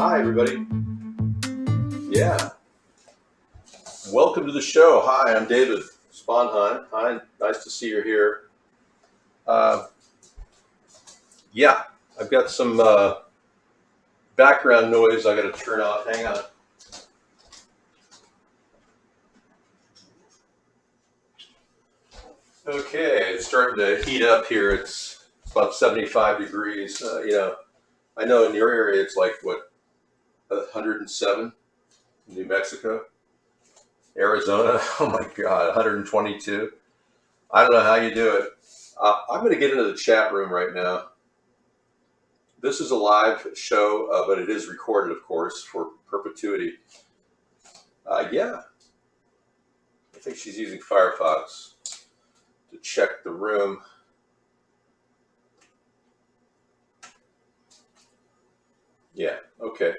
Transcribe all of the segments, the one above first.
Hi, everybody. Yeah. Welcome to the show. Hi, I'm David Sponheim. Hi, nice to see you here. Uh, yeah, I've got some background noise I got to turn off. Hang on. Okay, it's starting to heat up here. It's about 75 degrees. I know in your area it's like, what, 107 in New Mexico? Arizona? Oh my God, 122. I don't know how you do it. I'm going to get into the chat room right now. This is a live show, but it is recorded, of course, for perpetuity. Yeah, I think she's using Firefox to check the room. Yeah, okay.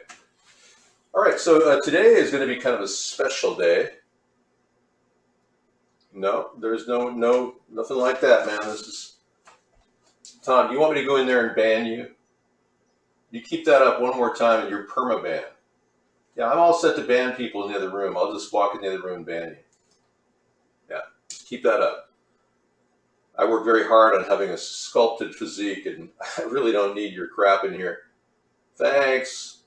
All right, so today is going to be kind of a special day. No, there's nothing like that, man. This is Tom. Do you want me to go in there and ban you? You keep that up one more time, and you're perma-banned. Yeah, I'm all set to ban people in the other room. I'll just walk in the other room and ban you. Yeah, keep that up. I work very hard on having a sculpted physique, and I really don't need your crap in here. Thanks.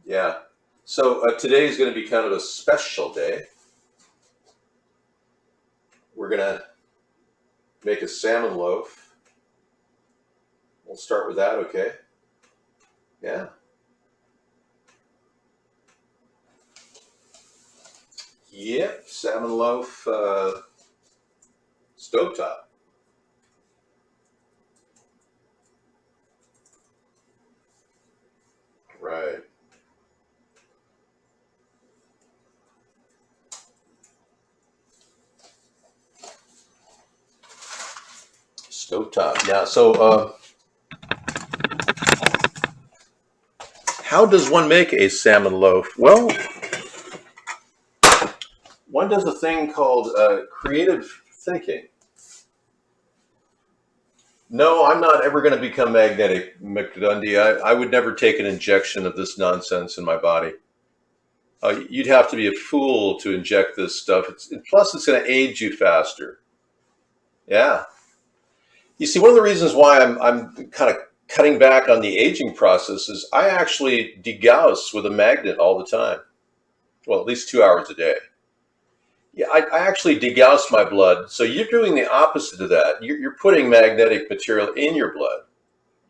Yeah. So today is going to be kind of a special day. We're going to make a salmon loaf. We'll start with that, okay? Yeah. Yep, salmon loaf, stovetop. Right. Stovetop. Yeah, so how does one make a salmon loaf? Well, one does a thing called creative thinking. No, I'm not ever going to become magnetic, McDundee. I would never take an injection of this nonsense in my body. You'd have to be a fool to inject this stuff. Plus, it's going to age you faster. Yeah. You see, one of the reasons why I'm kind of cutting back on the aging process is I actually degauss with a magnet all the time. Well, at least 2 hours a day. Yeah, I actually degauss my blood. So you're doing the opposite of that. You're putting magnetic material in your blood.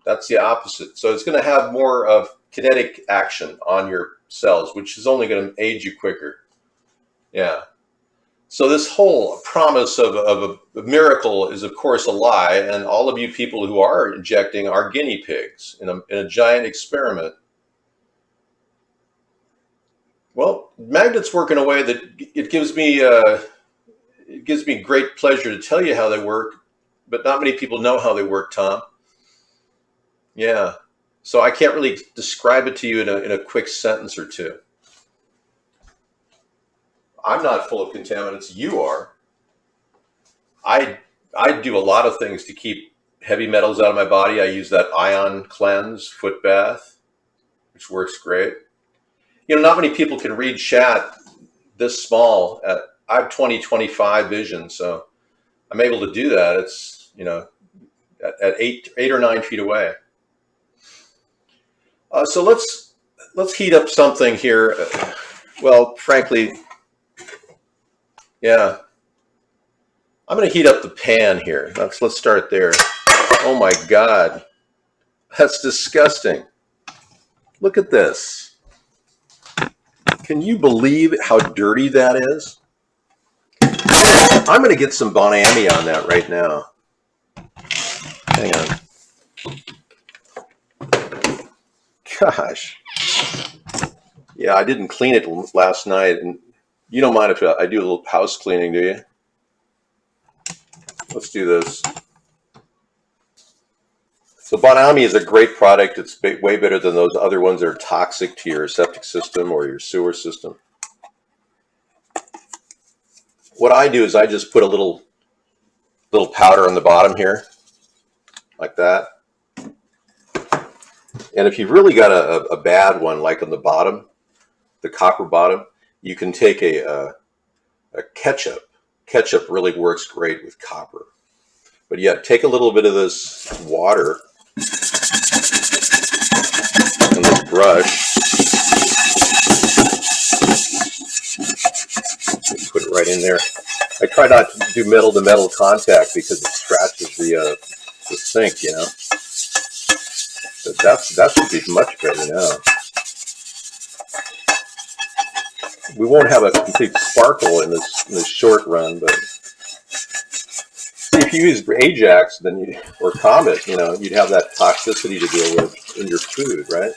That's the opposite. So it's going to have more of kinetic action on your cells, which is only going to age you quicker. Yeah. So this whole promise of a miracle is, of course, a lie. And all of you people who are injecting are guinea pigs in a giant experiment. Well, magnets work in a way that it gives me great pleasure to tell you how they work, but not many people know how they work, Tom. Yeah. So I can't really describe it to you in a quick sentence or two. I'm not full of contaminants. You are. I do a lot of things to keep heavy metals out of my body. I use that ion cleanse, foot bath, which works great. You know, not many people can read chat this small. I have 20/25 vision, so I'm able to do that. It's, at 8 or 9 feet away. So let's heat up something here. Well, frankly, yeah. I'm going to heat up the pan here. Let's start there. Oh my God, that's disgusting. Look at this. Can you believe how dirty that is? I'm going to get some Bonami on that right now. Hang on. Gosh. Yeah, I didn't clean it last night. And you don't mind if I do a little house cleaning, do you? Let's do this. So Bonami is a great product. It's way better than those other ones that are toxic to your septic system or your sewer system. What I do is I just put a little powder on the bottom here, like that. And if you've really got a bad one, like on the bottom, the copper bottom, you can take a ketchup. Ketchup really works great with copper. But yeah, take a little bit of this water and this brush, put it right in there. I try not to do metal-to-metal contact because it scratches the sink, you know. But that should be much better now. We won't have a complete sparkle in this short run, but see, if you use Ajax, then or Comet, you know, you'd have that toxicity to deal with in your food, right?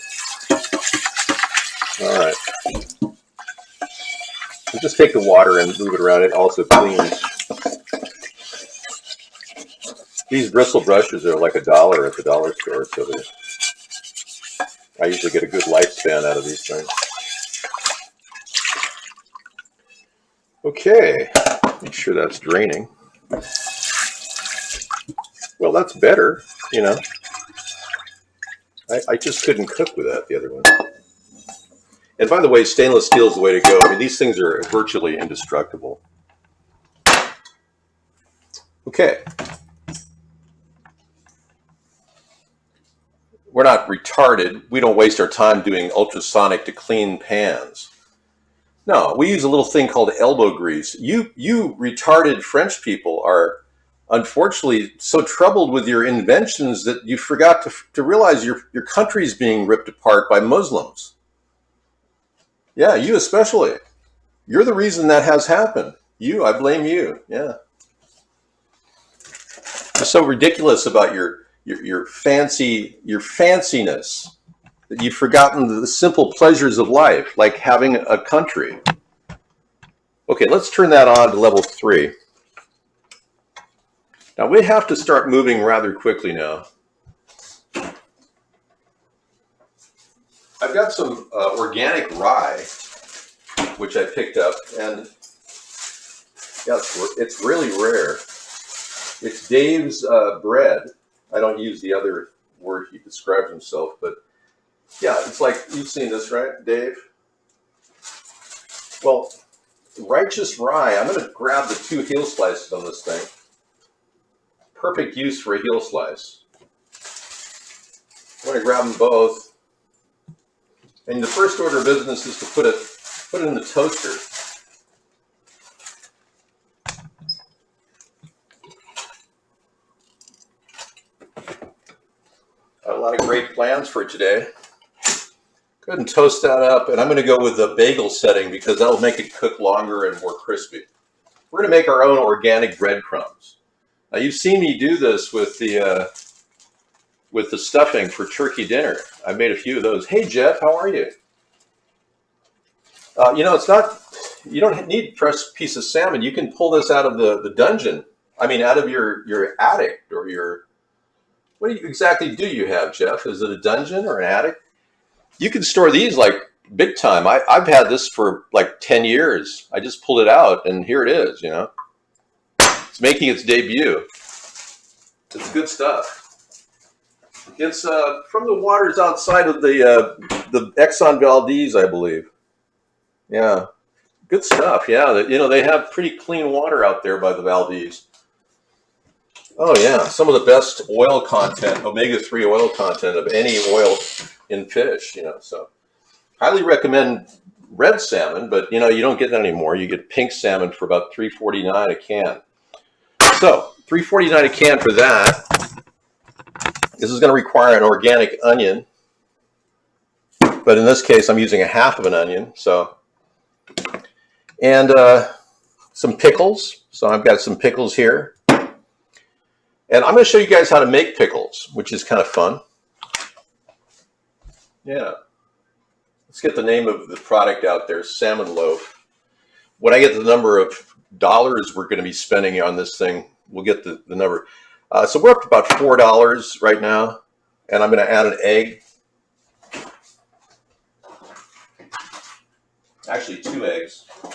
All right. So just take the water and move it around. It also cleans. These bristle brushes are like $1 at the dollar store, so I usually get a good lifespan out of these things. Okay, make sure that's draining. Well, that's better, you know. I just couldn't cook with that, the other one. And by the way, stainless steel is the way to go. I mean, these things are virtually indestructible. Okay. We're not retarded. We don't waste our time doing ultrasonic to clean pans. No, we use a little thing called elbow grease. You retarded French people are unfortunately so troubled with your inventions that you forgot to realize your country's being ripped apart by Muslims. Yeah, you especially. You're the reason that has happened. I blame you. Yeah. You're so ridiculous about your fanciness that you've forgotten the simple pleasures of life, like having a country. Okay, let's turn that on to level 3. Now we have to start moving rather quickly now. I've got some organic rye, which I picked up, and yeah, it's really rare. It's Dave's bread. I don't use the other word he describes himself, but yeah, it's like, you've seen this, right, Dave? Well, righteous rye, I'm going to grab the 2 heel slices on this thing. Perfect use for a heel slice. I'm going to grab them both. And the first order of business is to put it in the toaster. Got a lot of great plans for today. Go ahead and toast that up, and I'm going to go with the bagel setting because that'll make it cook longer and more crispy. We're going to make our own organic breadcrumbs. Now, you've seen me do this with the stuffing for turkey dinner. I made a few of those. Hey, Jeff, how are you? You know, you don't need a fresh piece of salmon. You can pull this out of the dungeon. I mean, out of your attic or what exactly do you have, Jeff? Is it a dungeon or an attic? You can store these like big time. I've had this for like 10 years. I just pulled it out and here it is, you know. It's making its debut. It's good stuff. It's from the waters outside of the Exxon Valdez, I believe. Yeah, good stuff. Yeah, you know, they have pretty clean water out there by the Valdez. Oh yeah, some of the best oil content, omega-3 oil content of any oil in fish, you know. So highly recommend red salmon, but you know, you don't get that anymore. You get pink salmon for about $3.49 a can. So $3.49 a can for that. This is going to require an organic onion, but in this case I'm using a half of an onion. So, and some pickles. So I've got some pickles here. And I'm going to show you guys how to make pickles, which is kind of fun. Yeah. Let's get the name of the product out there, Salmon Loaf. When I get the number of dollars we're going to be spending on this thing, we'll get the number. So we're up to about $4 right now. And I'm going to add an egg. Actually, 2 eggs. I'm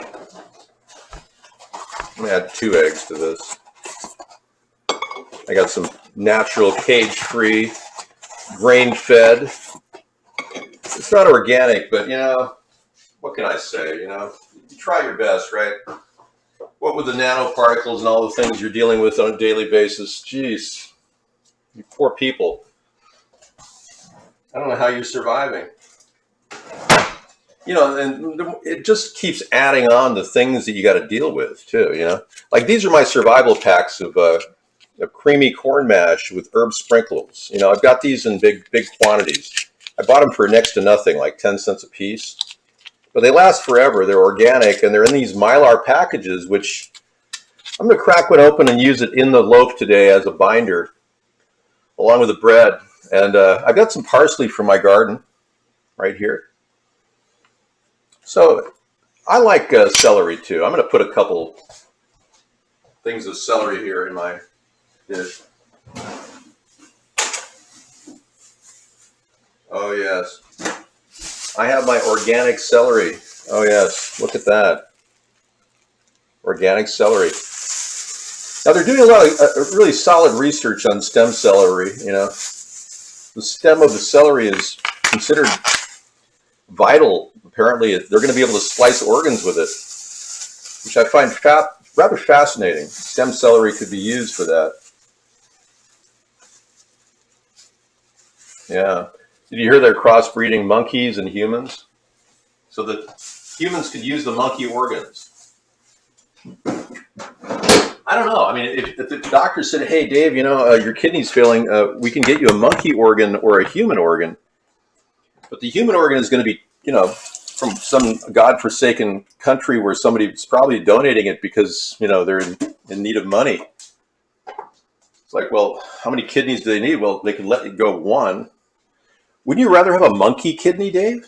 going to add 2 eggs to this. I got some natural, cage-free, grain-fed it's not organic, but what can I say? You try your best, right? What with the nanoparticles and all the things you're dealing with on a daily basis, geez, you poor people. I don't know how you're surviving. And it just keeps adding on the things that you got to deal with too. Like these are my survival packs of creamy corn mash with herb sprinkles. I've got these in big quantities. I bought them for next to nothing, like 10 cents a piece. But they last forever. They're organic, and they're in these Mylar packages, which I'm going to crack one open and use it in the loaf today as a binder, along with the bread. And I've got some parsley from my garden right here. So I like celery too. I'm going to put a couple things of celery here in my dish. Oh yes, I have my organic celery. Oh yes, look at that. Organic celery. Now they're doing a lot of really solid research on stem celery. The stem of the celery is considered vital. Apparently, they're going to be able to slice organs with it, which I find rather fascinating. Stem celery could be used for that. Yeah. Did you hear they're crossbreeding monkeys and humans? So that humans could use the monkey organs. I don't know. I mean, if the doctor said, hey, Dave, your kidney's failing, we can get you a monkey organ or a human organ. But the human organ is going to be, from some godforsaken country where somebody's probably donating it because, they're in need of money. It's like, well, how many kidneys do they need? Well, they can let you go one. Wouldn't you rather have a monkey kidney, Dave?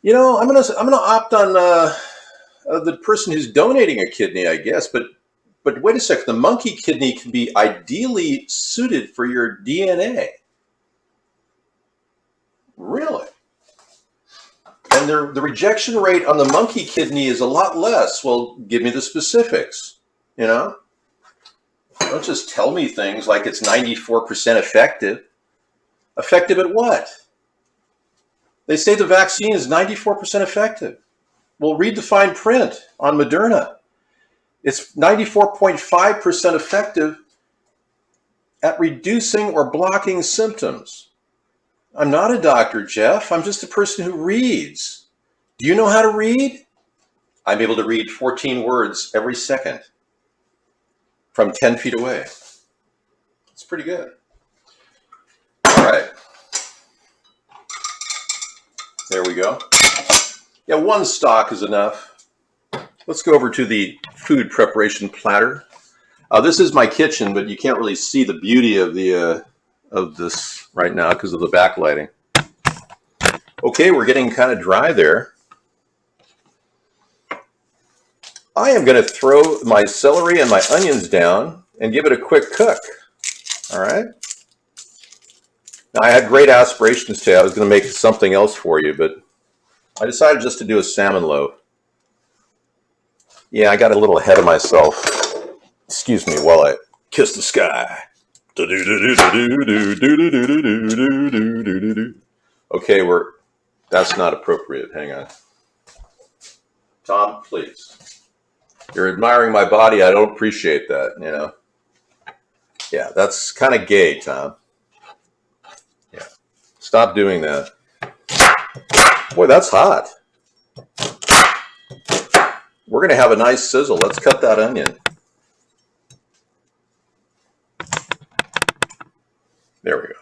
I'm gonna opt on the person who's donating a kidney, I guess. But wait a second, the monkey kidney can be ideally suited for your DNA. Really? And the rejection rate on the monkey kidney is a lot less. Well, give me the specifics. Don't just tell me things like it's 94% effective. Effective at what? They say the vaccine is 94% effective. Well, read the fine print on Moderna. It's 94.5% effective at reducing or blocking symptoms. I'm not a doctor, Jeff. I'm just a person who reads. Do you know how to read? I'm able to read 14 words every second from 10 feet away. It's pretty good. All right. There we go. Yeah, one stock is enough. Let's go over to the food preparation platter. This is my kitchen, but you can't really see the beauty of this right now because of the backlighting. Okay, we're getting kind of dry there. I am going to throw my celery and my onions down and give it a quick cook. All right. Now, I had great aspirations today. I was going to make something else for you, but I decided just to do a salmon loaf. Yeah, I got a little ahead of myself. Excuse me while I kiss the sky. Okay, that's not appropriate. Hang on. Tom, please. You're admiring my body. I don't appreciate that, Yeah, that's kind of gay, Tom. Yeah. Stop doing that. Boy, that's hot. We're going to have a nice sizzle. Let's cut that onion. There we go.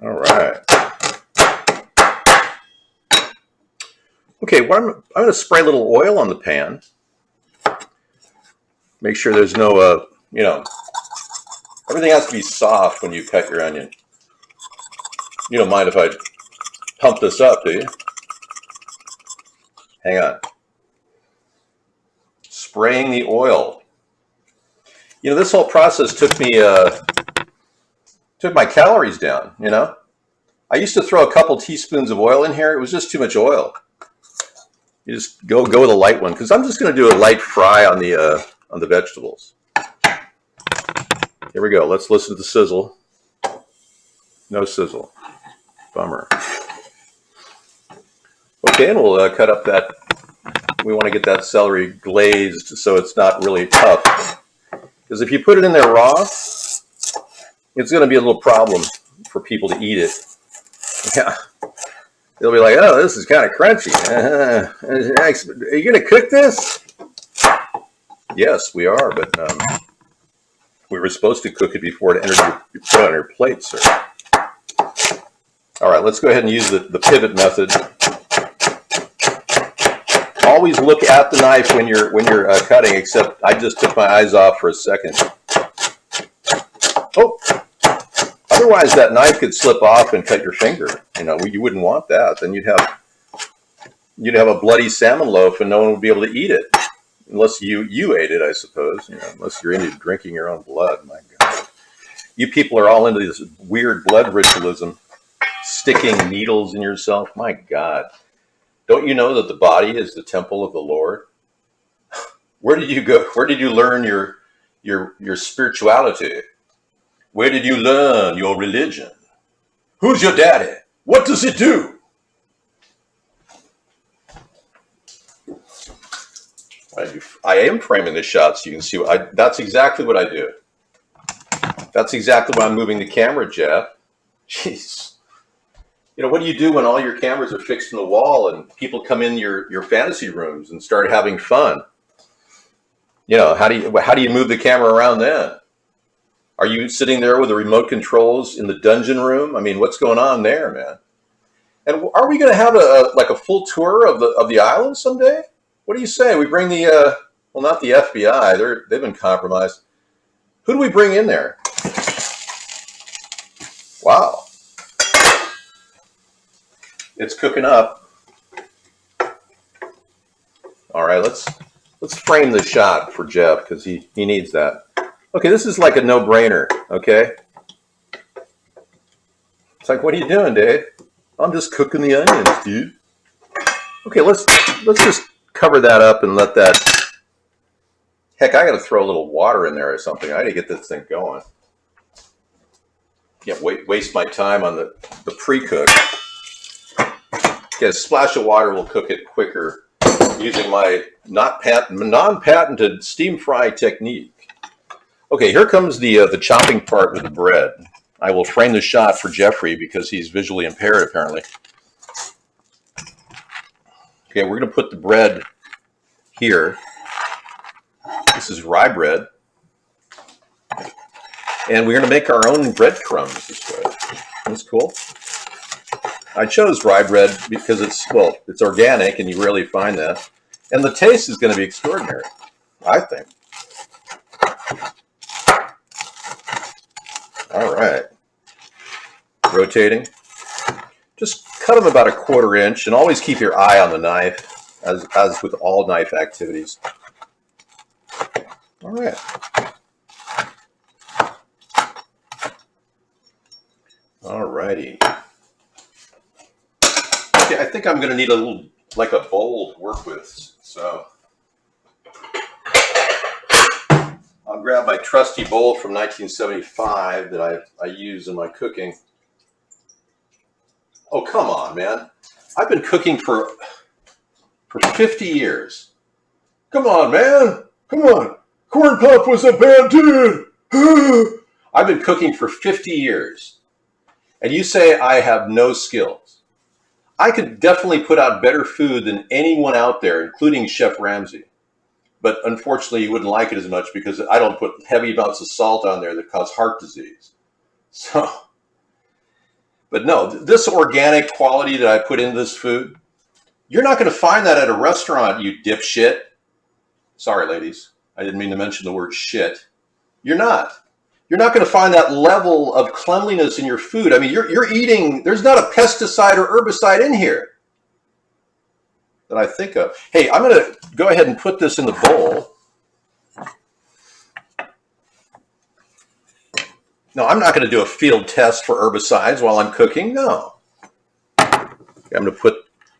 All right. Okay, well, I'm going to spray a little oil on the pan. Make sure there's no, everything has to be soft when you cut your onion. You don't mind if I pump this up, do you? Hang on. Spraying the oil. This whole process took my calories down, I used to throw a couple teaspoons of oil in here. It was just too much oil. You just go with a light one because I'm just going to do a light fry on the vegetables. Here we go. Let's listen to the sizzle. No sizzle. Bummer. Okay, and we'll cut up that. We want to get that celery glazed so it's not really tough. Because if you put it in there raw, it's going to be a little problem for people to eat it. Yeah. They'll be like, oh, this is kind of crunchy. Are you going to cook this? Yes, we are, but we were supposed to cook it before it entered your put on your plate, sir. All right, let's go ahead and use the pivot method. Always look at the knife when you're cutting, except I just took my eyes off for a second. Oh, otherwise that knife could slip off and cut your finger. You know, you wouldn't want that. Then you'd have a bloody salmon loaf, and no one would be able to eat it, unless you ate it, I suppose. You know, unless you're into drinking your own blood. My God, you people are all into this weird blood ritualism, sticking needles in yourself. My God. Don't you know that the body is the temple of the Lord? Where did you go? Where did you learn your spirituality? Where did you learn your religion? Who's your daddy? What does it do? I am framing the shot so you can see. That's exactly what I do. That's exactly why I'm moving the camera, Jeff. Jeez. You know, what do you do when all your cameras are fixed in the wall and people come in your fantasy rooms and start having fun? You know, how do you move the camera around then? Are you sitting there with the remote controls in the dungeon room? I mean, what's going on there, man? And are we going to have a full tour of the island someday? What do you say? We bring the well, not the FBI. They've been compromised. Who do we bring in there? Wow. It's cooking up. All right, let's frame the shot for Jeff because he needs that. Okay, this is like a no-brainer, okay? It's like, what are you doing, Dave? I'm just cooking the onions, dude. Okay, let's just cover that up and let that. Heck, I got to throw a little water in there or something. I got to get this thing going. Can't waste my time on the pre-cook. Okay, a splash of water will cook it quicker using my non-patented steam fry technique. Okay, here comes the chopping part with the bread. I will frame the shot for Jeffrey because he's visually impaired, apparently. Okay, we're going to put the bread here. This is rye bread. And we're going to make our own breadcrumbs this way. That's cool. I chose rye bread because it's organic and you rarely find that. And the taste is going to be extraordinary, I think. All right. Rotating. Just cut them about a 1/4 inch and always keep your eye on the knife, as with all knife activities. All right. All righty. Okay, I think I'm going to need a bowl to work with. So I'll grab my trusty bowl from 1975 that I use in my cooking. Oh, come on, man. I've been cooking for 50 years. Come on, man. Come on. Corn Pop was a bad dude. I've been cooking for 50 years. And you say I have no skills. I could definitely put out better food than anyone out there, including Chef Ramsay. But unfortunately, you wouldn't like it as much because I don't put heavy amounts of salt on there that cause heart disease. So, but no, this organic quality that I put into this food, you're not going to find that at a restaurant, you dipshit. Sorry, ladies. I didn't mean to mention the word shit. You're not. You're not going to find that level of cleanliness in your food. I mean, you're eating, there's not a pesticide or herbicide in here that I think of. Hey, I'm going to go ahead and put this in the bowl. No, I'm not going to do a field test for herbicides while I'm cooking. No. Okay, I'm going to put,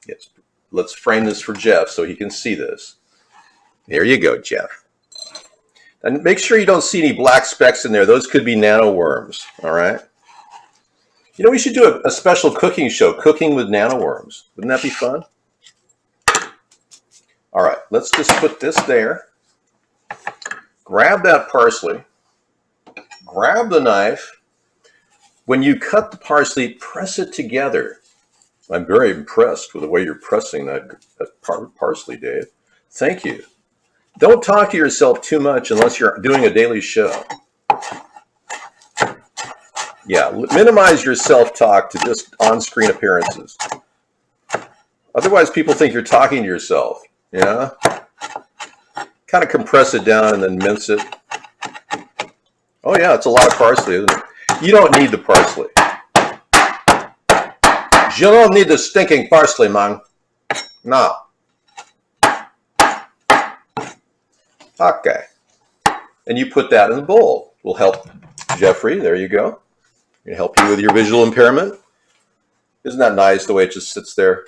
yes, let's frame this for Jeff so he can see this. There you go, Jeff. And make sure you don't see any black specks in there. Those could be nanoworms, all right? You know, we should do a special cooking show, cooking with nanoworms. Wouldn't that be fun? All right, let's just put this there. Grab that parsley. Grab the knife. When you cut the parsley, press it together. I'm very impressed with the way you're pressing that parsley, Dave. Thank you. Don't talk to yourself too much unless you're doing a daily show. Yeah, minimize your self-talk to just on-screen appearances. Otherwise, people think you're talking to yourself. Yeah? Kind of compress it down and then mince it. Oh yeah, it's a lot of parsley, isn't it? You don't need the parsley. You don't need the stinking parsley, man. No. Okay. And you put that in the bowl. Will help Jeffrey. There you go. It'll help you with your visual impairment. Isn't that nice the way it just sits there?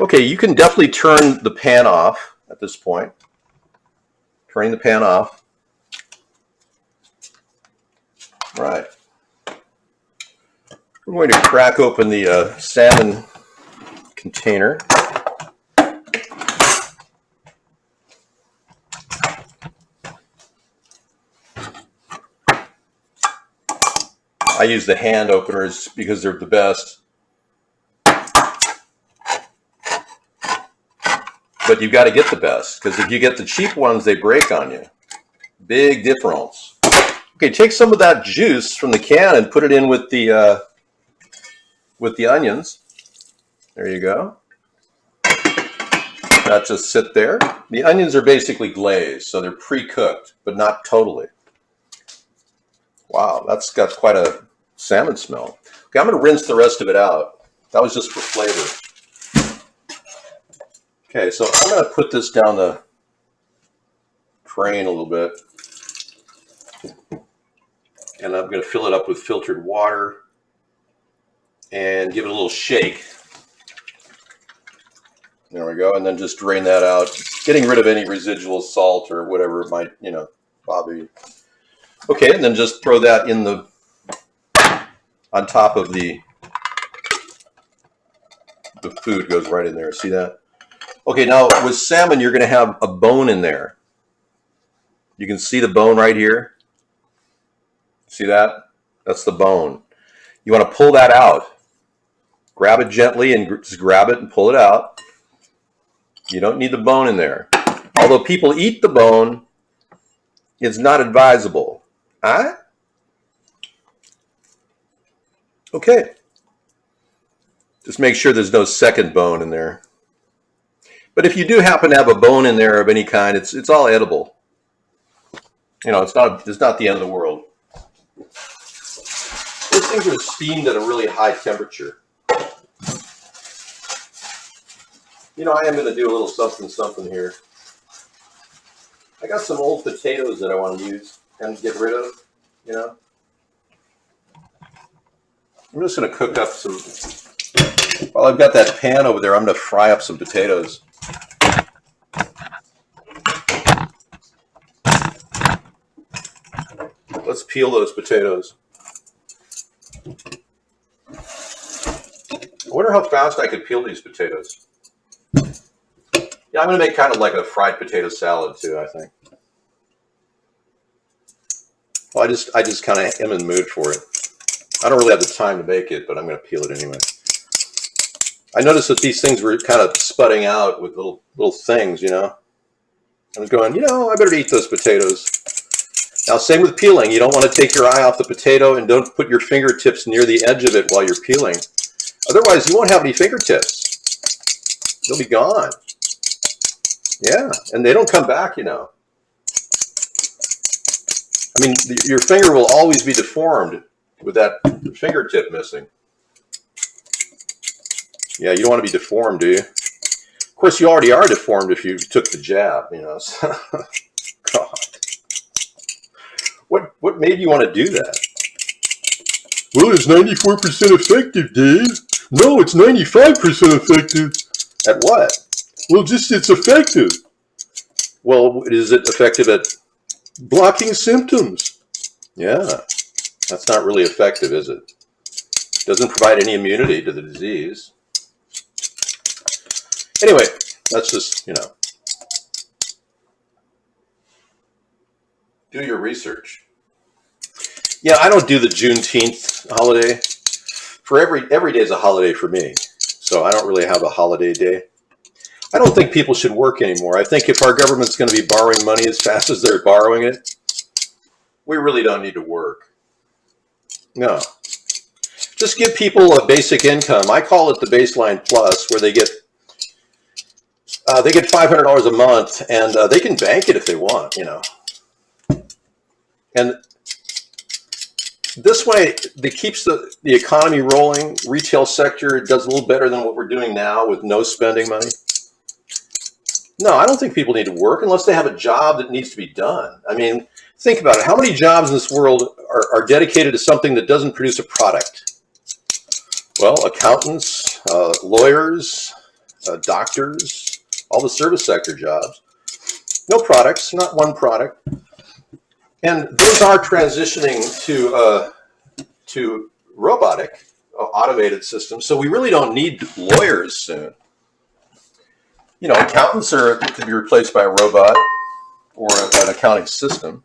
Okay, you can definitely turn the pan off at this point. Turning the pan off. Right. We're going to crack open the salmon container. I use the hand openers because they're the best. But you've got to get the best, because if you get the cheap ones, they break on you. Big difference. Okay, take some of that juice from the can and put it in with the onions. There you go. That just sit there. The onions are basically glazed, so they're pre-cooked, but not totally. Wow, that's got quite a salmon smell. Okay, I'm going to rinse the rest of it out. That was just for flavor. Okay, so I'm going to put this down the drain a little bit. And I'm going to fill it up with filtered water and give it a little shake. There we go. And then just drain that out, getting rid of any residual salt or whatever it might, bother you. Okay, and then just throw that in on top of the food goes right in there. See that? Okay, now with salmon, you're going to have a bone in there. You can see the bone right here. See that? That's the bone. You want to pull that out. Grab it gently and just grab it and pull it out. You don't need the bone in there. Although people eat the bone, it's not advisable. Huh? Okay. Just make sure there's no second bone in there. But if you do happen to have a bone in there of any kind, it's all edible. It's not the end of the world. Those things are steamed at a really high temperature. I am going to do a little something here. I got some old potatoes that I want to use and get rid of, I'm just going to cook up some, while I've got that pan over there, I'm going to fry up some potatoes. Let's peel those potatoes. I wonder how fast I could peel these potatoes. Yeah, I'm going to make kind of like a fried potato salad too, I think. Well, I just kind of am in the mood for it. I don't really have the time to make it, but I'm going to peel it anyway. I noticed that these things were kind of sputting out with little things, I was going, I better eat those potatoes. Now, same with peeling. You don't want to take your eye off the potato and don't put your fingertips near the edge of it while you're peeling. Otherwise, you won't have any fingertips. They'll be gone. Yeah, and they don't come back, I mean, your finger will always be deformed with that fingertip missing. Yeah, you don't want to be deformed, do you? Of course, you already are deformed if you took the jab, So. God. What made you want to do that? Well, it's 94% effective, Dave. No, it's 95% effective. At what? Well, just it's effective. Well, is it effective at blocking symptoms? Yeah, that's not really effective, is it? Doesn't provide any immunity to the disease. Anyway, that's just, do your research. Yeah, I don't do the Juneteenth holiday. For every day is a holiday for me, so I don't really have a holiday day. I don't think people should work anymore. I think if our government's going to be borrowing money as fast as they're borrowing it, we really don't need to work. No. Just give people a basic income. I call it the baseline plus, where they get $500 a month, and they can bank it if they want, And this way, it keeps the economy rolling. Retail sector does a little better than what we're doing now with no spending money. No, I don't think people need to work unless they have a job that needs to be done. I mean, think about it. How many jobs in this world are dedicated to something that doesn't produce a product? Well, accountants, lawyers, doctors, all the service sector jobs. No products, not one product. And those are transitioning to robotic, automated systems. So we really don't need lawyers soon. Accountants could be replaced by a robot or an accounting system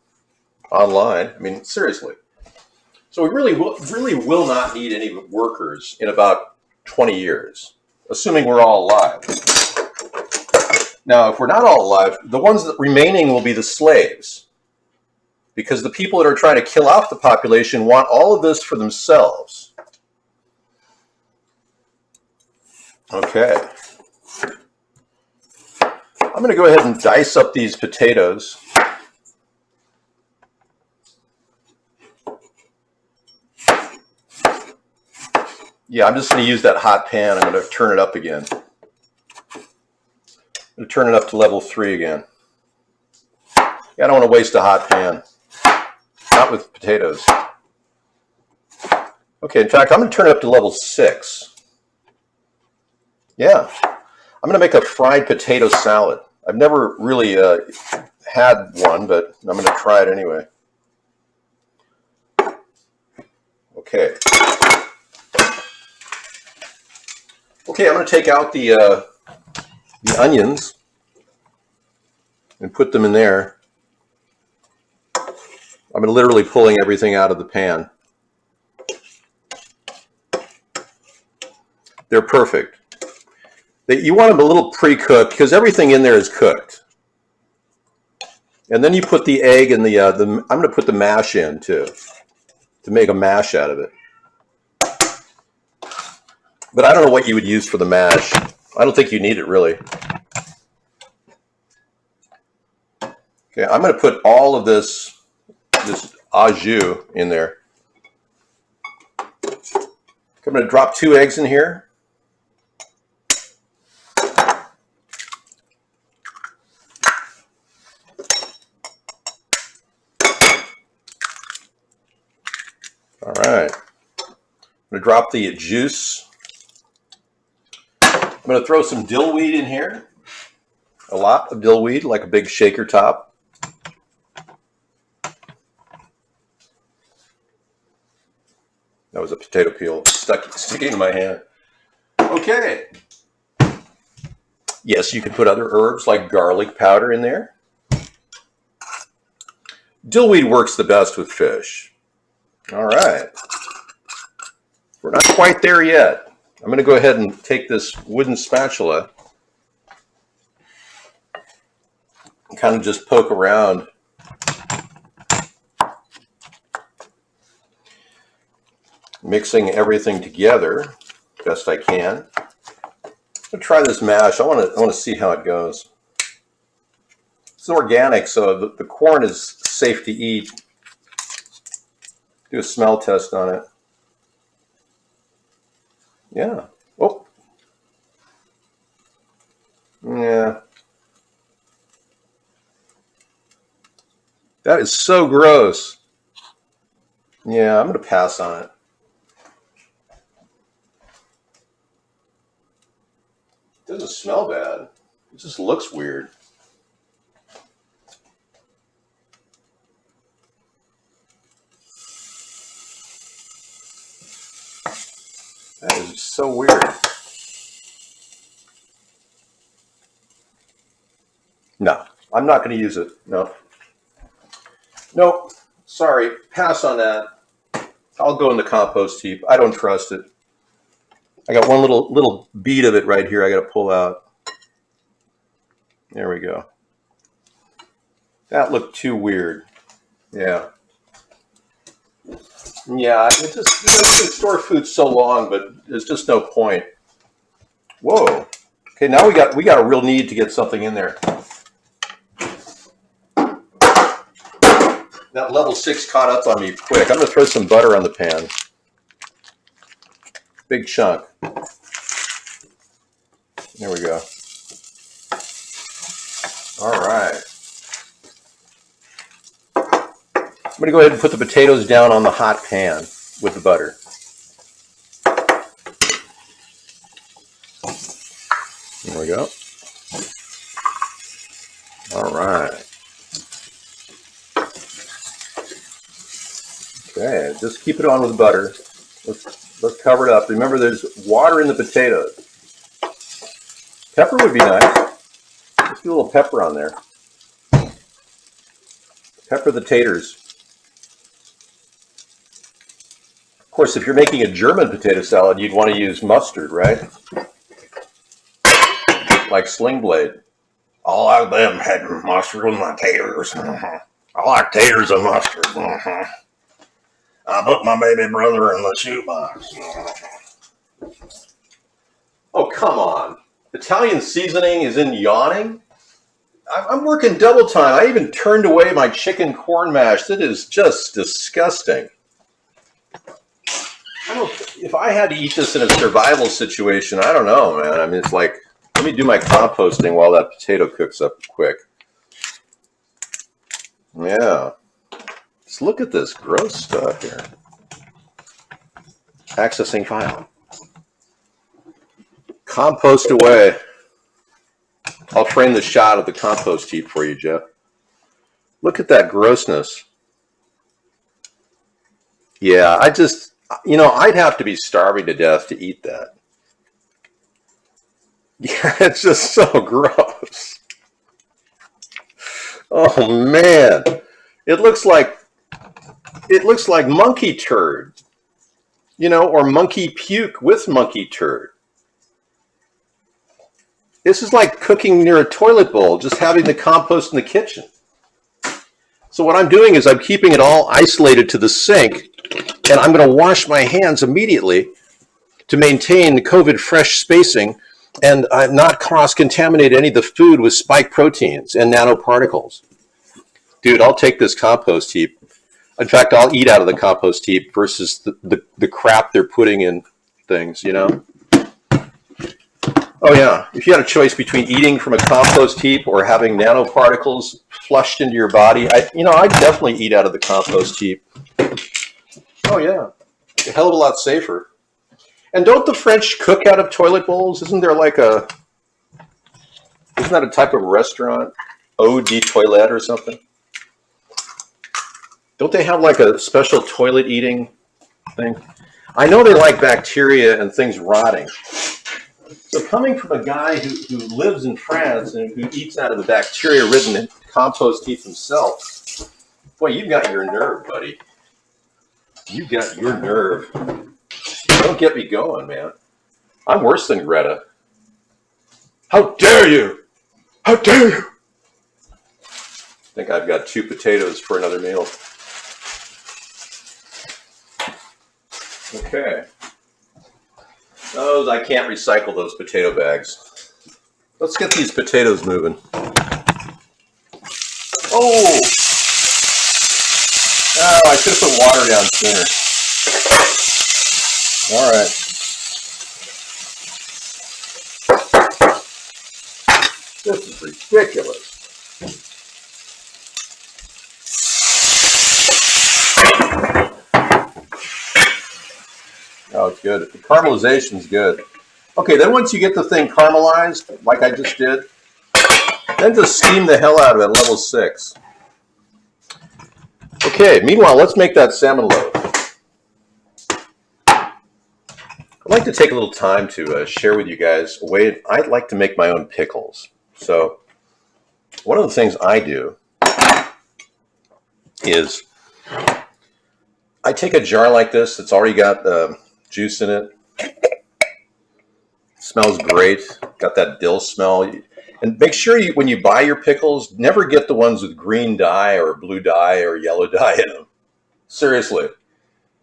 online. I mean, seriously. So we really will not need any workers in about 20 years, assuming we're all alive. Now, if we're not all alive, the ones that remaining will be the slaves, because the people that are trying to kill off the population want all of this for themselves. Okay. I'm going to go ahead and dice up these potatoes. Yeah, I'm just going to use that hot pan. I'm going to turn it up again. I'm going to turn it up to level 3 again. Yeah, I don't want to waste a hot pan. Not with potatoes. Okay, in fact, I'm going to turn it up to level 6. Yeah. I'm going to make a fried potato salad. I've never really had one, but I'm going to try it anyway. Okay. Okay, I'm going to take out the onions and put them in there. I'm literally pulling everything out of the pan. They're perfect. You want them a little pre-cooked because everything in there is cooked. And then you put the egg and I'm going to put the mash in too, to make a mash out of it. But I don't know what you would use for the mash. I don't think you need it really. Okay, I'm going to put all of this au jus in there. I'm going to drop 2 eggs in here. All right. I'm going to drop the juice. I'm going to throw some dill weed in here. A lot of dill weed, like a big shaker top. That was a potato peel sticking in my hand. Okay. Yes, you can put other herbs like garlic powder in there. Dill weed works the best with fish. All right. We're not quite there yet. I'm going to go ahead and take this wooden spatula and kind of just poke around. Mixing everything together best I can. I'm going to try this mash. I want to see how it goes. It's organic, so the corn is safe to eat. Do a smell test on it. Yeah. Oh. Yeah. That is so gross. Yeah, I'm going to pass on it. It doesn't smell It just looks weird. That is so weird. No, I'm not going to use it. No. Nope. Sorry. Pass on that. I'll go in the compost heap. I don't trust it. I got one little bead of it right here I got to pull out. There we go. That looked too weird. Yeah. Yeah, it just, you can store food so long, but there's just no point. Whoa. Okay, now we got a real need to get something in there. That level 6 caught up on me quick. I'm going to throw some butter on the pan. Big chunk. There we go. All right. I'm going to go ahead and put the potatoes down on the hot pan with the butter. There we go. All right. Okay, just keep it on with butter. Let's cover it up. Remember, there's water in the potatoes. Pepper would be nice. Let's do a little pepper on there. Pepper the taters. Of course, if you're making a German potato salad, you'd want to use mustard, right? Like Sling Blade. I like them had mustard with my taters. I like taters and mustard. I put my baby brother in the shoebox. Oh, come on. Italian seasoning is in yawning? I'm working double time. I even turned away my chicken corn mash. That is just disgusting. If I had to eat this in a survival situation, I don't know, man. I mean, it's like, let me do my composting while that potato cooks up quick. Yeah. Just look at this gross stuff here. Accessing file. Compost away. I'll frame the shot of the compost heap for you, Jeff. Look at that grossness. Yeah, I'd have to be starving to death to eat that. Yeah, it's just so gross. Oh man. It looks like monkey turd. Or monkey puke with monkey turd. This is like cooking near a toilet bowl, just having the compost in the kitchen. So what I'm doing is I'm keeping it all isolated to the sink, and I'm going to wash my hands immediately to maintain COVID fresh spacing and not cross-contaminate any of the food with spike proteins and nanoparticles. Dude, I'll take this compost heap. In fact, I'll eat out of the compost heap versus the crap they're putting in things, Oh yeah, if you had a choice between eating from a compost heap or having nanoparticles flushed into your body, I'd definitely eat out of the compost heap. Oh yeah, a hell of a lot safer. And don't the French cook out of toilet bowls? Isn't that a type of restaurant? Eau de toilette or something? Don't they have like a special toilet eating thing? I know they like bacteria and things rotting. So coming from a guy who lives in France and who eats out of the bacteria-ridden compost heap himself, boy, you've got your nerve, buddy. You got your nerve. Don't get me going, man. I'm worse than Greta. How dare you? How dare you? I think I've got 2 potatoes for another meal. Okay. I can't recycle those potato bags. Let's get these potatoes moving. Oh! Oh, I should have put water down sooner. All right. This is ridiculous. Oh, it's good. The caramelization is good. Okay, then once you get the thing caramelized, like I just did, Then just steam the hell out of it at level 6. Okay, meanwhile, let's make that salmon loaf. I'd like to take a little time to share with you guys a way I'd like to make my own pickles. So one of the things I do is I take a jar like this that's already got juice in it. Smells great. Got that dill smell. And make sure when you buy your pickles, never get the ones with green dye or blue dye or yellow dye in them. Seriously.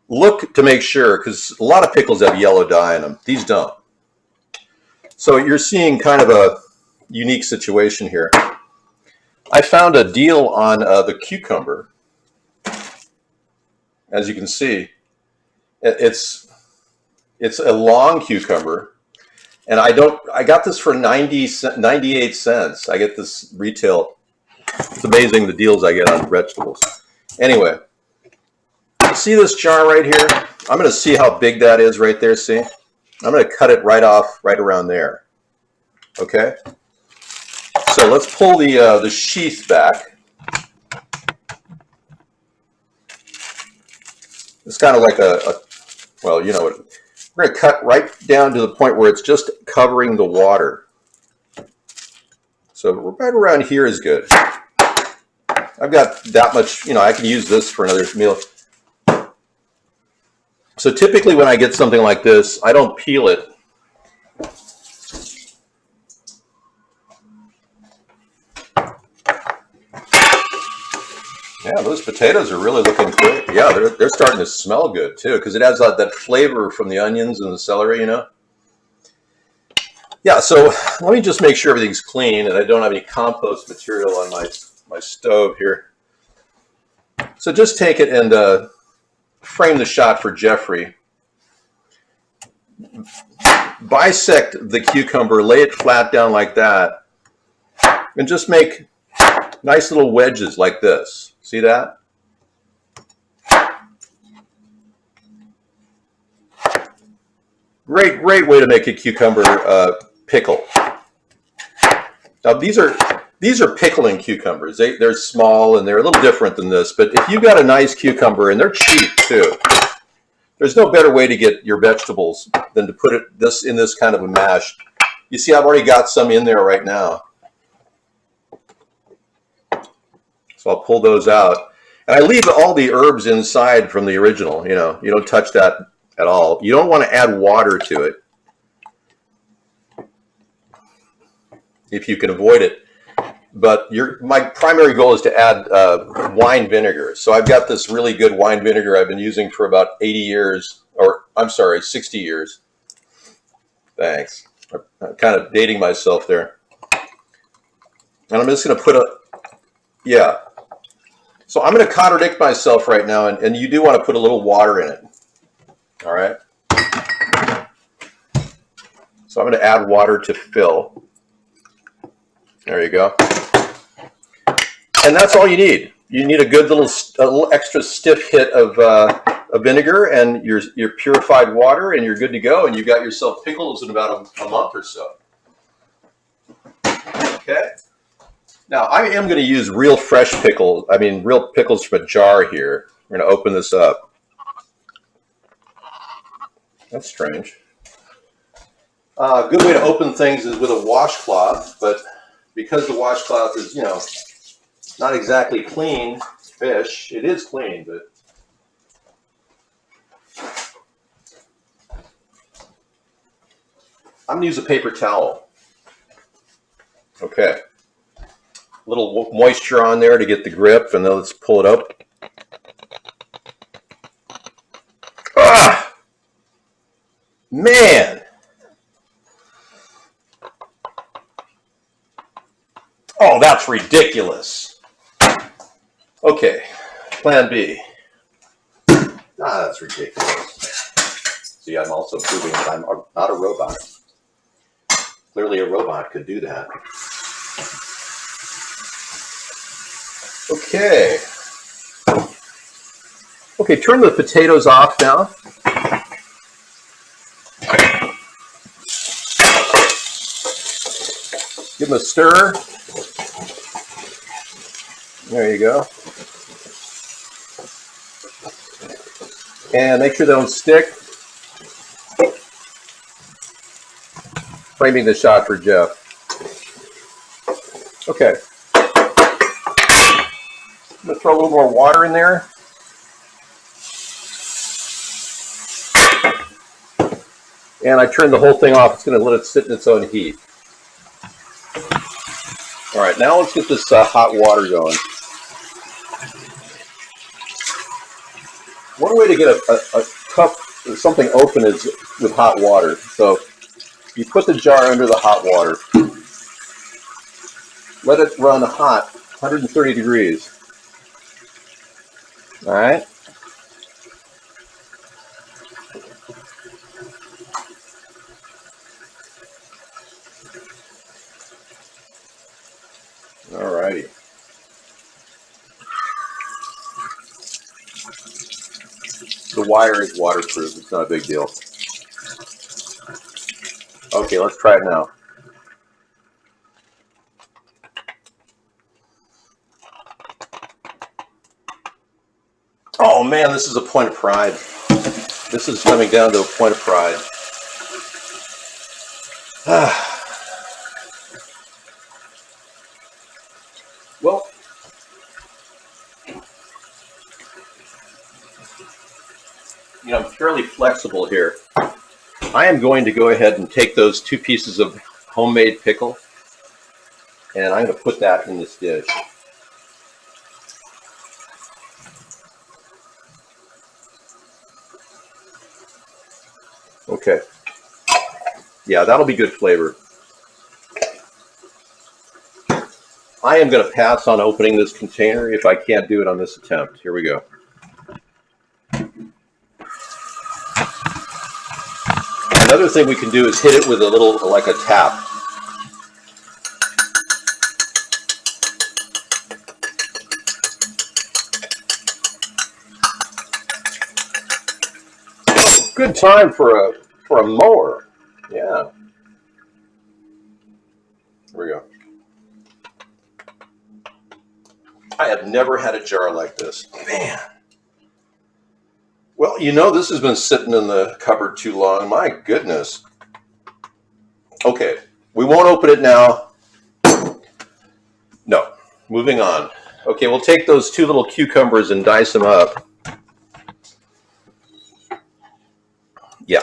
Look to make sure, because a lot of pickles have yellow dye in them. These don't. So you're seeing kind of a unique situation here. I found a deal on the cucumber. As you can see, it's a long cucumber, and I got this for 98 cents. I get this retail. It's amazing the deals I get on vegetables. Anyway, see this jar right here? I'm going to see how big that is right there. See, I'm going to cut it right off, right around there. Okay. So let's pull the sheath back. It's kind of like well, you know what, we're going to cut right down to the point where it's just covering the water. So right around here is good. I've got that much, you know, I can use this for another meal. So typically when I get something like this, I don't peel it. Yeah, those potatoes are really looking great. Yeah, they're starting to smell good too, because it has that flavor from the onions and the celery, you know. Yeah, so let me just make sure everything's clean and I don't have any compost material on my stove here. So just take it and frame the shot for Jeffrey. Bisect the cucumber, lay it flat down like that, and just make nice little wedges like this. See that? Great way to make a cucumber pickle. Now these are pickling cucumbers. They're small and they're a little different than this. But if you've got a nice cucumber, and they're cheap too, there's no better way to get your vegetables than to put it in this kind of a mash. You see, I've already got some in there right now. So I'll pull those out. And I leave all the herbs inside from the original, you know. You don't touch that at all. You don't want to add water to it if you can avoid it. But my primary goal is to add wine vinegar. So I've got this really good wine vinegar I've been using for about 80 years, or I'm sorry, 60 years. Thanks. I'm kind of dating myself there. And I'm just going to put yeah. So I'm going to contradict myself right now, and you do want to put a little water in it. All right. So I'm going to add water to fill. There you go. And that's all you need. You need a good little extra stiff hit of vinegar and your purified water, and you're good to go. And you've got yourself pickles in about a month or so. Okay. Now, I am going to use real fresh pickles, real pickles from a jar here. We're going to open this up. That's strange. A good way to open things is with a washcloth, but because the washcloth is, you know, not exactly clean fish, it is clean, but I'm going to use a paper towel. Okay. A little moisture on there to get the grip, and then let's pull it up. Ah! Man! Oh, that's ridiculous. Okay, plan B. That's ridiculous. See, I'm also proving that I'm not a robot. Clearly a robot could do that. Okay. Okay, turn the potatoes off now. Give them a stir. There you go. And make sure they don't stick. Framing the shot for Jeff. Okay. I'm going to throw a little more water in there. And I turned the whole thing off. It's going to let it sit in its own heat. All right, now let's get this hot water going. One way to get a cup, something open, is with hot water. So you put the jar under the hot water. Let it run hot, 130 degrees. All right. All righty. The wire is waterproof. It's not a big deal. Okay, let's try it now. Oh man, this is a point of pride. This is coming down to a point of pride. Well, I'm fairly flexible here. I am going to go ahead and take those 2 pieces of homemade pickle, and I'm going to put that in this dish. Okay. Yeah, that'll be good flavor. I am going to pass on opening this container if I can't do it on this attempt. Here we go. Another thing we can do is hit it with a little, like a tap. Good time for a mower. Yeah. Here we go. I have never had a jar like this. Man. Well, this has been sitting in the cupboard too long. My goodness. Okay, we won't open it now. No, moving on. Okay, we'll take those 2 little cucumbers and dice them up. Yeah,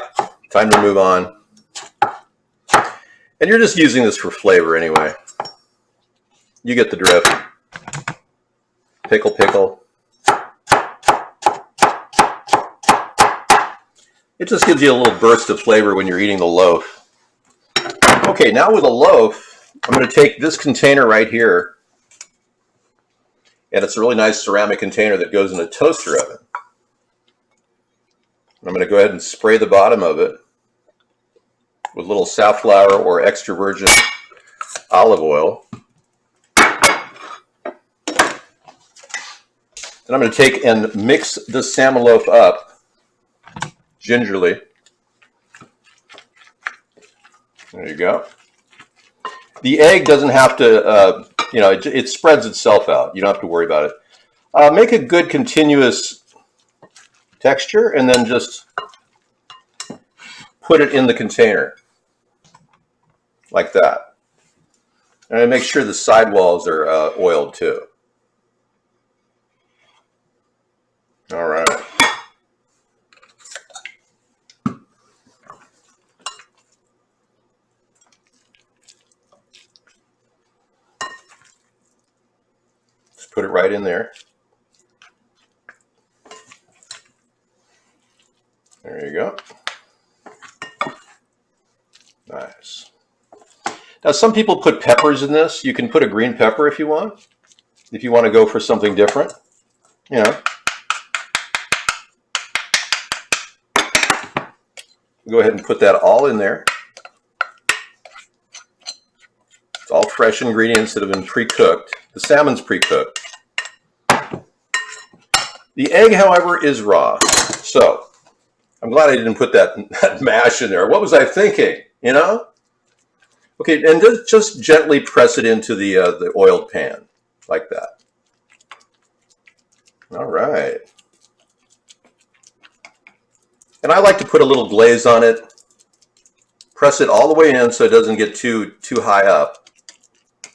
time to move on. And you're just using this for flavor anyway. You get the drift. Pickle, pickle. It just gives you a little burst of flavor when you're eating the loaf. Okay, now with a loaf, I'm going to take this container right here, and it's a really nice ceramic container that goes in a toaster oven. I'm going to go ahead and spray the bottom of it with a little safflower or extra virgin olive oil. And I'm going to take and mix this salmon loaf up gingerly. There you go. The egg doesn't have to, it spreads itself out. You don't have to worry about it. Make a good continuous texture and then just put it in the container like that. And make sure the sidewalls are oiled too. All right. Just put it right in there. There you go. Nice. Now, some people put peppers in this. You can put a green pepper if you want to go for something different. Go ahead and put that all in there. It's all fresh ingredients that have been pre-cooked. The salmon's pre-cooked. The egg, however, is raw. So I'm glad I didn't put that mash in there. What was I thinking? Okay, and just gently press it into the oiled pan like that. And I like to put a little glaze on it, press it all the way in so it doesn't get too high up.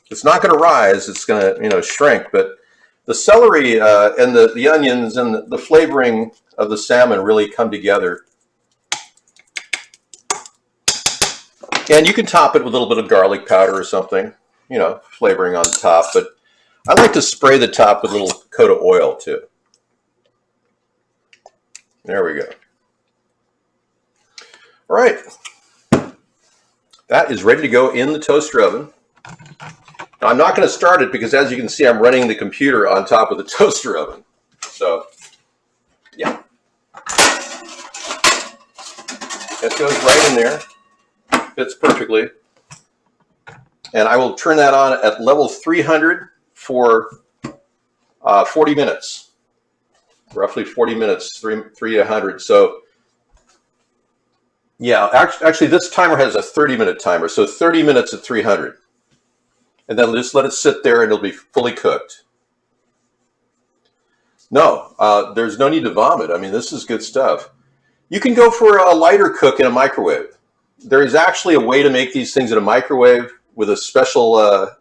It's not going to rise, it's going to shrink, but the celery and the onions and the flavoring of the salmon really come together. And you can top it with a little bit of garlic powder or something, flavoring on top. But I like to spray the top with a little coat of oil too. There we go. All right. That is ready to go in the toaster oven. Now, I'm not going to start it because, as you can see, I'm running the computer on top of the toaster oven. So, yeah. That goes right in there. Fits perfectly. And I will turn that on at level 300 for 40 minutes. Roughly 40 minutes, 300. So, yeah, actually this timer has a 30-minute timer. So 30 minutes at 300. And then just let it sit there and it'll be fully cooked. No, there's no need to vomit. I mean, this is good stuff. You can go for a lighter cook in a microwave. There is actually a way to make these things in a microwave with a special,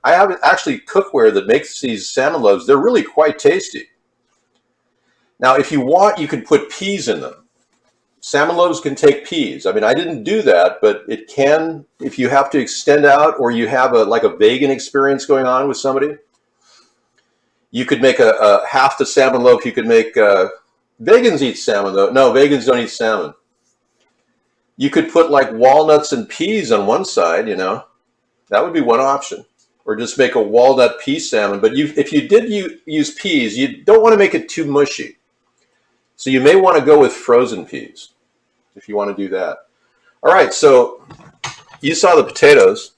I have actually cookware that makes these salmon loaves. They're really quite tasty. Now, if you want, you can put peas in them. Salmon loaves can take peas. I mean, I didn't do that, but it can, if you have to extend out or you have like a vegan experience going on with somebody, you could make a half the salmon loaf. You could make, vegans eat salmon though. No, vegans don't eat salmon. You could put like walnuts and peas on one side, that would be one option. Or just make a walnut pea salmon. But if you did use peas, you don't want to make it too mushy. So you may want to go with frozen peas if you want to do that. All right, so you saw the potatoes.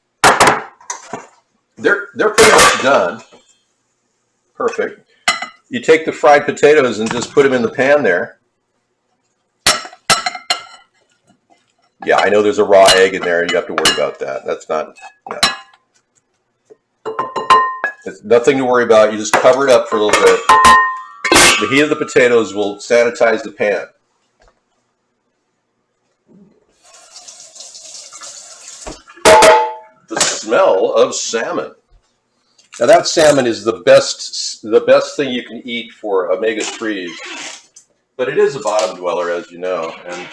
They're pretty much done. Perfect. You take the fried potatoes and just put them in the pan there. Yeah, I know there's a raw egg in there, and you have to worry about that. That's not, it's nothing to worry about. You just cover it up for a little bit. The heat of the potatoes will sanitize the pan. The smell of salmon. Now that salmon is the best thing you can eat for omega-3s. But it is a bottom dweller, as you know, and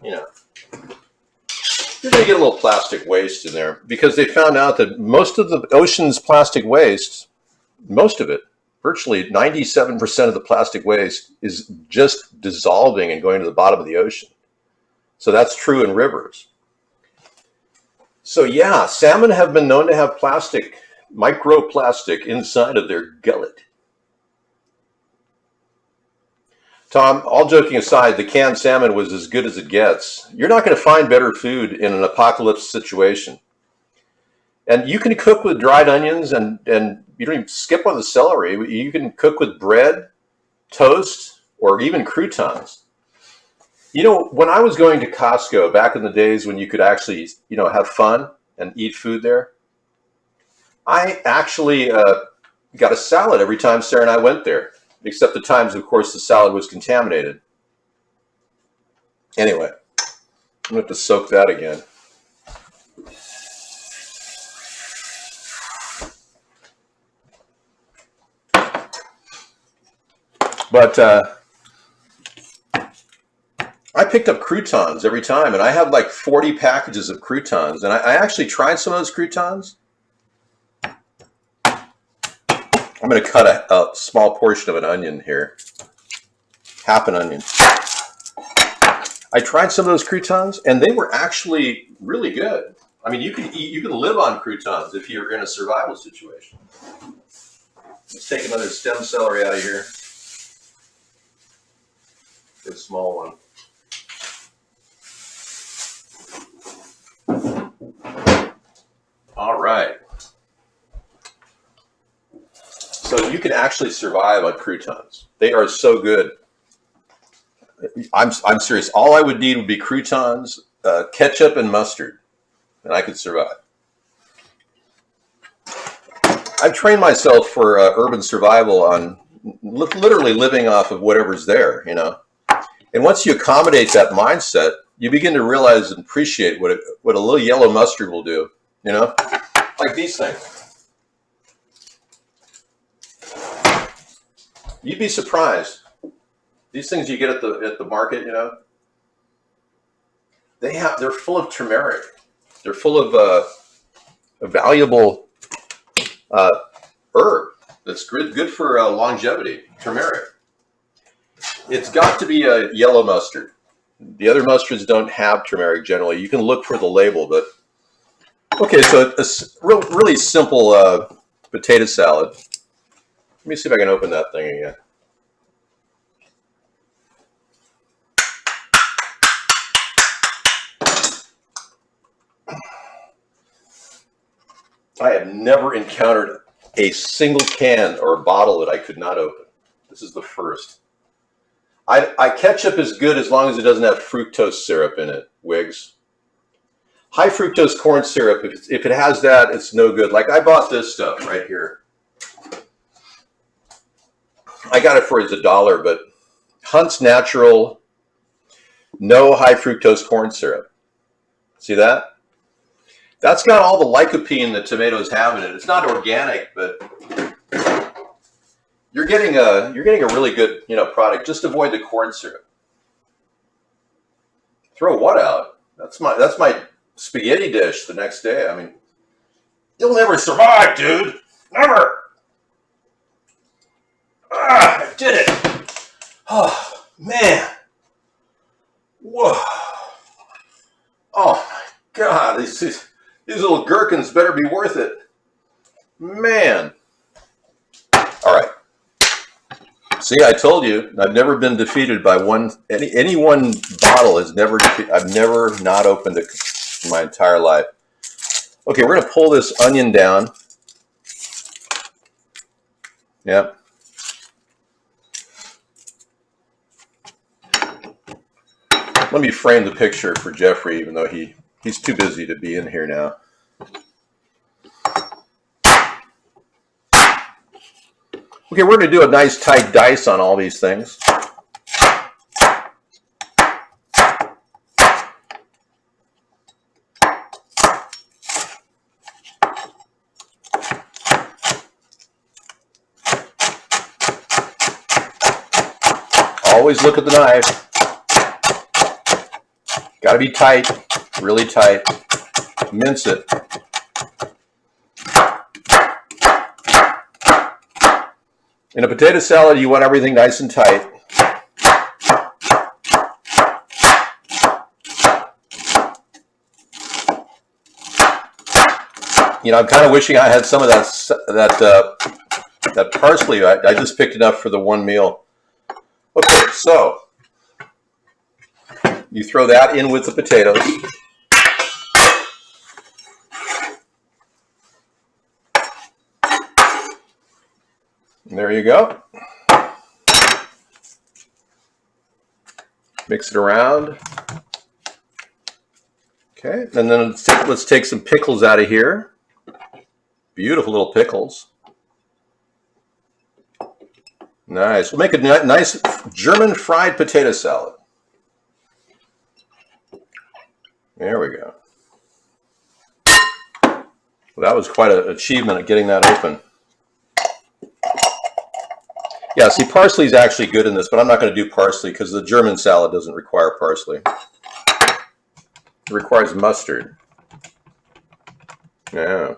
you're going to get a little plastic waste in there because they found out that most of the ocean's plastic waste, most of it, virtually 97% of the plastic waste is just dissolving and going to the bottom of the ocean. So that's true in rivers. So yeah, salmon have been known to have plastic, microplastic inside of their gullet. Tom, all joking aside, the canned salmon was as good as it gets. You're not going to find better food in an apocalypse situation. And you can cook with dried onions and you don't even skip on the celery. You can cook with bread, toast, or even croutons. When I was going to Costco back in the days when you could actually, have fun and eat food there, I actually got a salad every time Sarah and I went there. Except the times, of course, the salad was contaminated. Anyway, I'm going to have to soak that again. But I picked up croutons every time, and I had like 40 packages of croutons. And I actually tried some of those croutons. I'm going to cut a small portion of an onion here. Half an onion. I tried some of those croutons, and they were actually really good. I mean, you can live on croutons if you're in a survival situation. Let's take another stem celery out of here. Good small one. All right. So you can actually survive on croutons. They are so good. I'm serious. All I would need would be croutons, ketchup, and mustard, and I could survive. I've trained myself for urban survival on literally living off of whatever's there, And once you accommodate that mindset, you begin to realize and appreciate what a little yellow mustard will do. You know, like these things. You'd be surprised. These things you get at the market, you know, they're full of turmeric. They're full of a valuable herb that's good for longevity. Turmeric. It's got to be a yellow mustard. The other mustards don't have turmeric generally. You can look for the label, but okay. So it's really simple potato salad. Let me see if I can open that thing again. I have never encountered a single can or bottle that I could not open. This is the first. Ketchup is good as long as it doesn't have fructose syrup in it, Wiggs. High fructose corn syrup, if it has that, it's no good. Like I bought this stuff right here. I got it for $1, but Hunt's Natural, no high fructose corn syrup. See that? That's got all the lycopene that tomatoes have in it. It's not organic, but you're getting a really good, you know, product. Just avoid the corn syrup. Throw what out? That's my spaghetti dish the next day. I mean, you'll never survive, dude. Never. Ah, I did it. Oh man. Whoa. Oh my God. These little gherkins better be worth it. Man. All right. See, I told you, I've never been defeated by any one bottle has never, I've never not opened it in my entire life. Okay, we're going to pull this onion down. Yep. Let me frame the picture for Jeffrey, even though he's too busy to be in here now. Okay, we're going to do a nice tight dice on all these things. Always look at the knife. Got to be tight, really tight. Mince it. In a potato salad, you want everything nice and tight. You know, I'm kind of wishing I had some of that parsley. I just picked enough for the one meal. Okay, so you throw that in with the potatoes. And there you go. Mix it around. Okay, and then let's take some pickles out of here. Beautiful little pickles. Nice. We'll make a nice German fried potato salad. There we go. Well, that was quite an achievement at getting that open. Yeah, see, parsley is actually good in this, but I'm not going to do parsley because the German salad doesn't require parsley. It requires mustard. Yeah.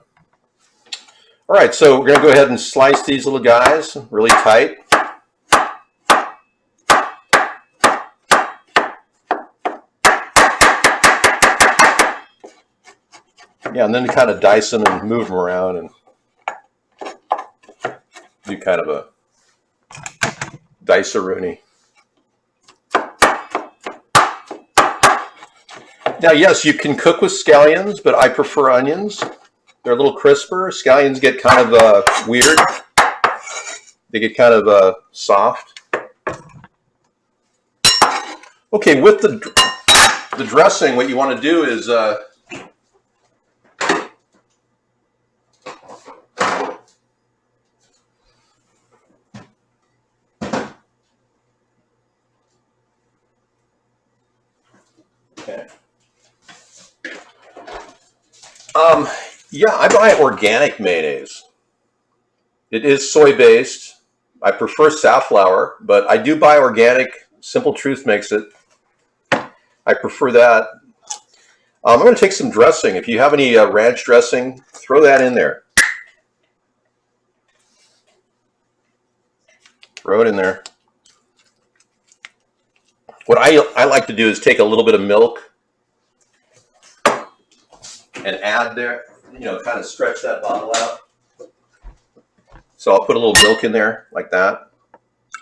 All right, so we're going to go ahead and slice these little guys really tight. Yeah, and then kind of dice them and move them around and do kind of a dice-a-rooney. Now, yes, you can cook with scallions, but I prefer onions. They're a little crisper. Scallions get kind of weird. They get kind of soft. Okay, with the dressing, what you want to do is Um, yeah, I buy organic mayonnaise. It is soy based. I prefer safflower, but I do buy organic. Simple Truth makes it. I prefer that. I'm going to take some dressing. If you have any ranch dressing, throw that in there. Throw it in there. What I like to do is take a little bit of milk and add there, kind of stretch that bottle out. So I'll put a little milk in there like that.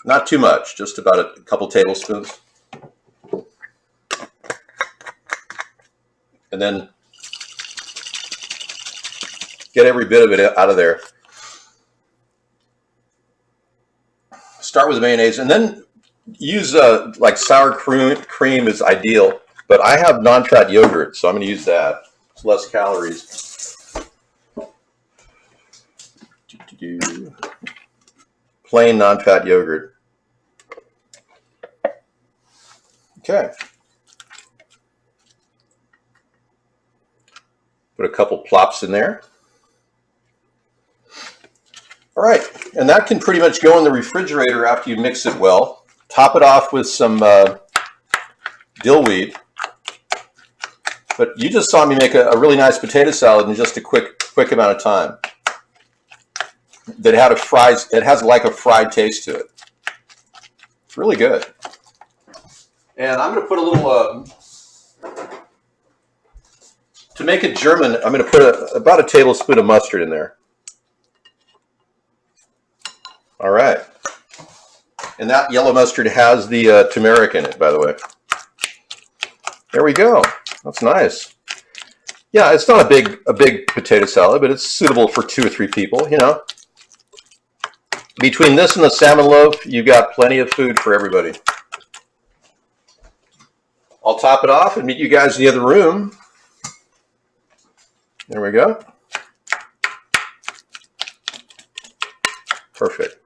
Not too much, just about a couple tablespoons. And then get every bit of it out of there. Start with mayonnaise, and then use like sour cream is ideal, but I have non-fat yogurt, so I'm going to use that. It's less calories. Plain non-fat yogurt. Okay. Put a couple plops in there. All right, and that can pretty much go in the refrigerator after you mix it well. Top it off with some dill weed. But you just saw me make a really nice potato salad in just a quick amount of time. That it has like a fried taste to it. It's really good. And I'm going to put a little, to make it German, I'm going to put about a tablespoon of mustard in there. All right. And that yellow mustard has the turmeric in it, by the way. There we go. That's nice. Yeah, it's not a big potato salad, but it's suitable for 2 or 3 people, Between this and the salmon loaf, you've got plenty of food for everybody. I'll top it off and meet you guys in the other room. There we go. Perfect.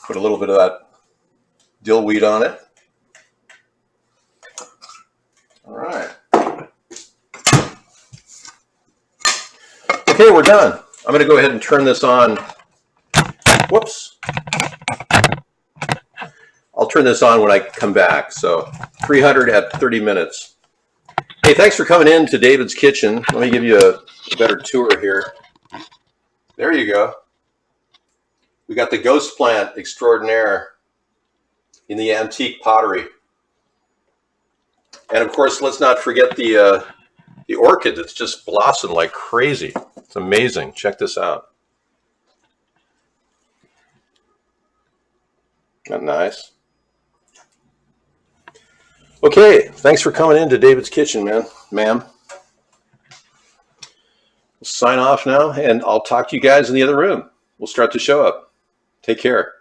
Put a little bit of that dill weed on it. All right. Okay, we're done. I'm going to go ahead and turn this on. Whoops. I'll turn this on when I come back. So 300 at 30 minutes. Hey, thanks for coming in to David's Kitchen. Let me give you a better tour here. There you go. We got the ghost plant extraordinaire in the antique pottery. And of course, let's not forget the orchid that's just blossomed like crazy. It's amazing. Check this out. Isn't that nice? Okay, thanks for coming in to David's Kitchen, ma'am. We'll sign off now, and I'll talk to you guys in the other room. We'll start the show up. Take care.